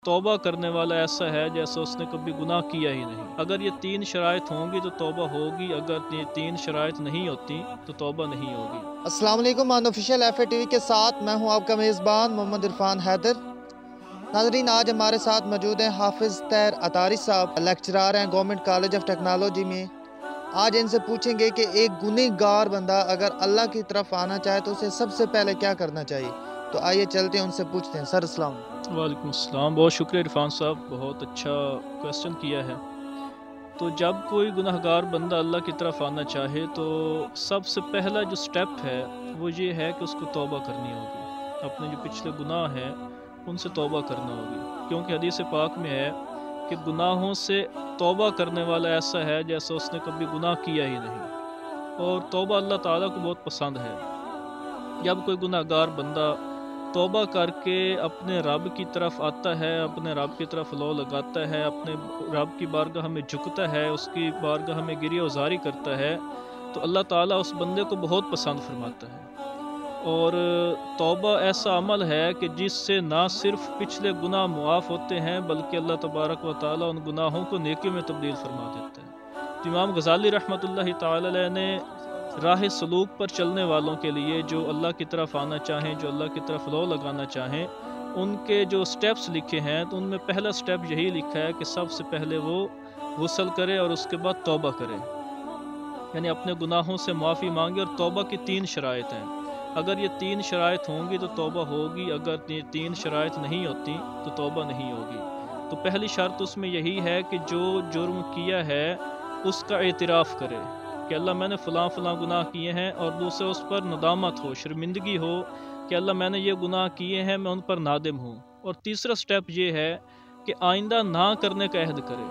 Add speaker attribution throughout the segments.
Speaker 1: तौबा करने वाला ऐसा है जैसे उसने कभी गुनाह किया ही नहीं। अगर ये 3 शराइत होंगी तो तौबा होगी, अगर ये 3 शराइत नहीं होती तो तौबा नहीं होगी।
Speaker 2: अस्सलाम वालेकुम, अनऑफिशियल एफ टीवी के साथ मैं हूं आपका मेज़बान मोहम्मद इरफान हैदर। नाज़रीन, आज हमारे साथ मौजूद हैं हाफिज़ तैर अतारी साहब, लेक्चरर हैं गवर्नमेंट कॉलेज ऑफ टेक्नोलॉजी में। आज इनसे पूछेंगे कि एक गुनहगार बंदा अगर अल्लाह की तरफ आना चाहे तो उसे सबसे पहले क्या करना चाहिए। तो आइए चलते हैं, उनसे पूछते हैं। सर अस्सलाम।
Speaker 1: वालेकुम अस्सलाम, बहुत शुक्रिया इरफान साहब, बहुत अच्छा क्वेश्चन किया है। तो जब कोई गुनहगार बंदा अल्लाह की तरफ आना चाहे तो सबसे पहला जो स्टेप है वो ये है कि उसको तौबा करनी होगी। अपने जो पिछले गुनाह हैं उनसे तौबा करना होगी, क्योंकि हदीस पाक में है कि गुनाहों से तौबा करने वाला ऐसा है जैसे उसने कभी गुनाह किया ही नहीं। और तौबा अल्लाह ताला को बहुत पसंद है। जब कोई गुनहगार बंदा तौबा करके अपने रब की तरफ आता है, अपने रब की तरफ लो लगाता है, अपने रब की बारगाह में झुकता है, उसकी बारगाह में गिरिया उजारी करता है, तो अल्लाह ताला उस बंदे को बहुत पसंद फरमाता है। और तौबा ऐसा अमल है कि जिससे ना सिर्फ पिछले गुनाह मुआफ़ होते हैं बल्कि अल्लाह तबारक व ताला उन गुनाहों को नेकियों में तब्दील फरमा देता है। तो इमाम गज़ाली रहमतुल्लाहि ताला अलैह ने राह सलूक पर चलने वालों के लिए, जो अल्लाह की तरफ आना चाहें, जो अल्लाह की तरफ लो लगाना चाहें, उनके जो स्टेप्स लिखे हैं तो उनमें पहला स्टेप यही लिखा है कि सबसे पहले वो गुस्ल करे और उसके बाद तौबा करे, यानी अपने गुनाहों से माफ़ी मांगे। और तौबा की 3 शराइत हैं। अगर ये 3 शराइत होंगी तो तौबा होगी, अगर ये 3 शराइत नहीं होती तो तौबा नहीं होगी। तो पहली शर्त उसमें यही है कि जो जुर्म किया है उसका एतराफ़ करे कि अल्लाह मैंने फ़लाँ फ़लाँ गुनाह किए हैं, और दूसरा उस पर नदामत हो, शर्मिंदगी हो कि अल्लाह मैंने ये गुनाह किए हैं, मैं उन पर नादिम हूँ। और तीसरा स्टेप ये है कि आइंदा ना करने का अहद करे,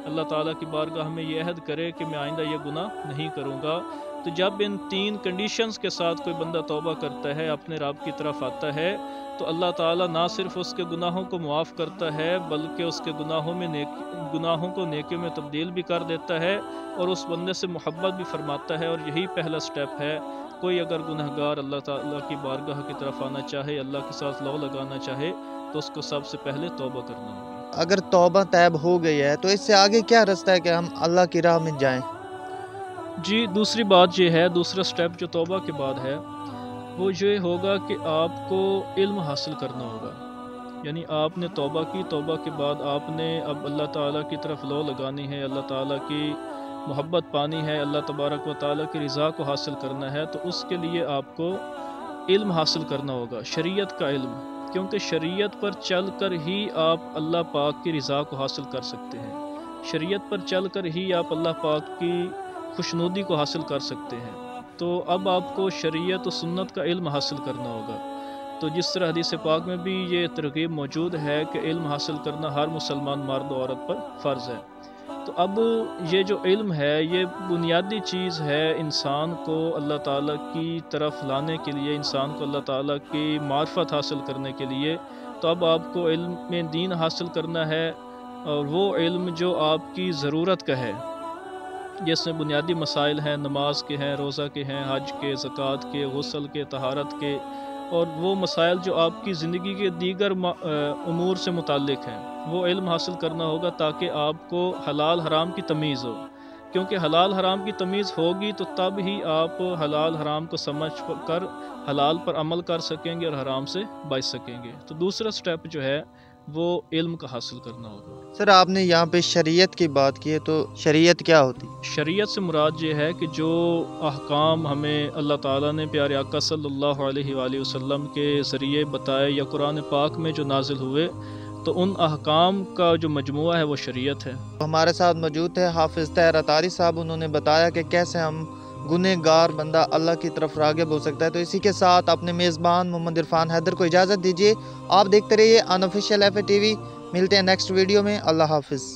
Speaker 1: अल्लाह ताला की बारगाह में ये अहद करे कि मैं आइंदा ये गुनाह नहीं करूँगा। तो जब इन 3 कंडीशंस के साथ कोई बंदा तौबा करता है, अपने रब की तरफ आता है, तो अल्लाह ताला ना सिर्फ उसके गुनाहों को मुआफ़ करता है बल्कि उसके गुनाहों को नेकियों में तब्दील भी कर देता है और उस बंदे से मोहब्बत भी फरमाता है। और यही पहला स्टेप है। कोई अगर गुनहगार अल्लाह ताला की बारगाह की तरफ आना चाहे, अल्लाह के साथ लो लगाना चाहे, तो उसको सबसे पहले तौबा करना होगी।
Speaker 2: अगर तौबा तैब हो गई है तो इससे आगे क्या रास्ता है कि हम अल्लाह की राह में जाएं।
Speaker 1: जी, दूसरी बात ये है, दूसरा स्टेप जो तौबा के बाद है वो ये होगा कि आपको इल्म हासिल करना होगा। यानी आपने तौबा की, तौबा के बाद आपने अब अल्लाह ताला की तरफ लो लगानी है, अल्लाह ताला की मोहब्बत पानी है, अल्लाह तबारक व ताला की रज़ा को हासिल करना है। तो उसके लिए आपको इल्म हासिल करना होगा, शरीयत का इल्म, क्योंकि शरीयत पर चल कर ही आप अल्लाह पाक की रज़ा को हासिल कर सकते हैं। शरीयत पर चल कर ही आप अल्लाह पाक की खुशनुदी को हासिल कर सकते हैं। तो अब आपको शरीयत और सुन्नत का इल्म हासिल करना होगा। तो जिस तरह हदीस पाक में भी ये तरगीब मौजूद है कि इल्म हासिल करना हर मुसलमान मर्द और औरत पर फ़र्ज़ है। तो अब ये जो इल्म है ये बुनियादी चीज़ है इंसान को अल्लाह ताला की तरफ लाने के लिए, इंसान को अल्लाह ताला की मार्फत हासिल करने के लिए। तो अब आपको इल्म में दीन हासिल करना है, और वो इल्म जो आपकी ज़रूरत का है, जिसमें बुनियादी मसाइल हैं, नमाज के हैं, रोज़ा के हैं, हज के, ज़कात के, गुस्ल के, तहारत के, और वो मसाइल जो आपकी ज़िंदगी के दीगर उमूर से मुताल्लिक़ हैं, वो इल्म हासिल करना होगा ताकि आपको हलाल हराम की तमीज़ हो। क्योंकि हलाल हराम की तमीज़ होगी तो तब ही आप हलाल हराम को समझ कर हलाल पर अमल कर सकेंगे और हराम से बच सकेंगे। तो दूसरा स्टेप जो है वो इल्म का हासिल करना होगा।
Speaker 2: सर, आपने यहाँ पे शरीयत की बात की है, तो शरीयत क्या होती है?
Speaker 1: शरीयत से मुराद ये है कि जो अहकाम हमें अल्लाह ताला ने प्यारे आका सल्लल्लाहु अलैहि वसल्लम के ज़रिए बताए या कुरान पाक में जो नाजिल हुए, तो उन अहकाम का जो मजमुआ है वो शरीयत है।
Speaker 2: हमारे साथ मौजूद है हाफिज़ तैर अतारी साहब। उन्होंने बताया कि कैसे हम गुनहगार बंदा अल्लाह की तरफ राग़िब हो सकता है। तो इसी के साथ अपने मेज़बान मोहम्मद इरफान हैदर को इजाज़त दीजिए। आप देखते रहिए अनऑफिशियल एफ टीवी। मिलते हैं नेक्स्ट वीडियो में। अल्लाह हाफिज़।